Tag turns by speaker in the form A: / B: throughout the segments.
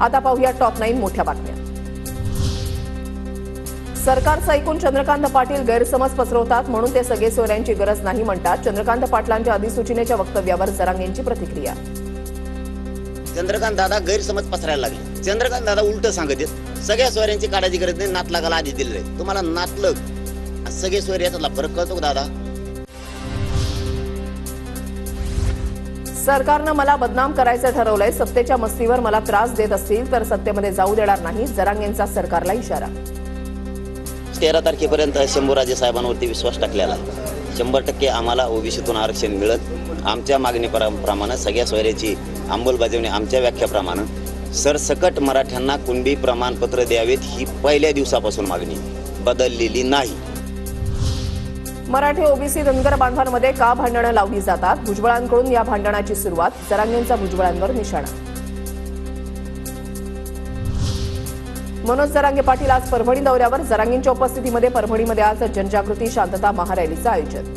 A: आता पाहूया टॉप 9 मोठ्या बातम्या। सरकारचं ऐकून चंद्रकांत पाटील गैरसमज पसरवतात म्हणून ते सगळे सोयऱ्यांची गरज नाही म्हणतात। चंद्रकांत पाटलांच्या अधिसूचनेच्या वक्तव्यावर जरांगेंची प्रतिक्रिया।
B: चंद्रकांत दादा गैरसमज पसरायला लागले। चंद्रकांत दादा उलट सांगत आहेत, सगळ्या सोयऱ्यांची काढायची गरज नाही, नातलागाला आधी दिले। तुम्हाला नातलग सगळे सोयरे यातला फरक कळतो का दादा?
A: सरकारनं मला बदनाम करायचं ठरवलंय। सत्तेच्या मस्तीवर मला त्रास देत असतील तर सत्तेमध्ये जाऊ देणार नाही, जरांगेंचा सरकारला इशारा।
B: 13 तारखेपर्यंत शंभूराजे साहेबांवरती विश्वास टाकलेला आहे। 100% आम्हाला ओबीसीतून आरक्षण मिळत। आमच्या मागणीप्रमाणे सगळ्या सोयऱ्याची अंमलबजावणी आमच्या व्याख्याप्रमाणे सरसकट मराठ्यांना कुणबी प्रमाणपत्र द्यावेत ही पहिल्या दिवसापासून मागणी बदललेली नाही।
A: मराठी ओबीसी धनगर बांधवांमध्ये का भांडणं लावली जातात? भुजबळांकडून या भांडणाची सुरुवात, जरांगेंचा भुजबळांवर निशाणा। मनोज जरांगे पाटील आज परभणी दौऱ्यावर, जरांगेंच्या उपस्थितीमध्ये परभणीमध्ये आज जनजागृती शांतता महारॅलीचं आयोजन।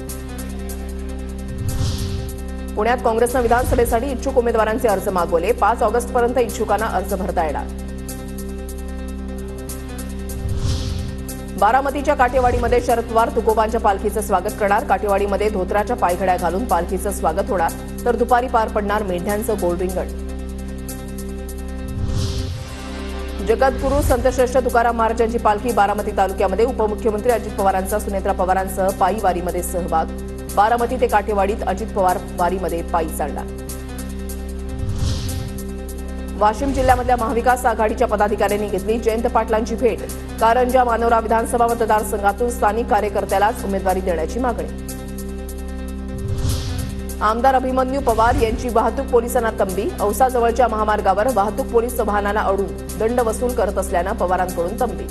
A: पुण्यात काँग्रेसनं विधानसभेसाठी इच्छुक उमेदवारांचे अर्ज मागवले। 5 ऑगस्टपर्यंत इच्छुकांना अर्ज भरता येणार। बारामतीच्या काटेवाडीमध्ये शरद पवार तुकोबांच्या पालखीचं स्वागत करणार। काटेवाडीमध्ये धोत्राच्या पायघड्या घालून पालखीचं स्वागत होणार, तर दुपारी पार पडणार मेंढ्यांचं गोल रिंगण। जगद्गुरू संतश्रेष्ठ तुकाराम महाराजांची पालखी बारामती तालुक्यामध्ये, उपमुख्यमंत्री अजित पवारांचा सुनेत्रा पवारांसह पायी वारीमध्ये सहभाग। बारामती ते काटेवाडीत अजित पवार वारीमध्ये पायी चालणार। वाशिम जिल्ह्यामधल्या महाविकास आघाडीच्या पदाधिकाऱ्यांनी घेतली जयंत पाटलांची भेट। कारंजा मानोरा विधानसभा मतदारसंघातून स्थानिक कार्यकर्त्यालाच उमेदवारी देण्याची मागणी। आमदार अभिमन्यू पवार यांची वाहतूक पोलिसांना तंबी। औसाजवळच्या महामार्गावर वाहतूक पोलीस वाहनाला अडवून दंड वसूल करत असल्यानं पवारांकडून तंबी।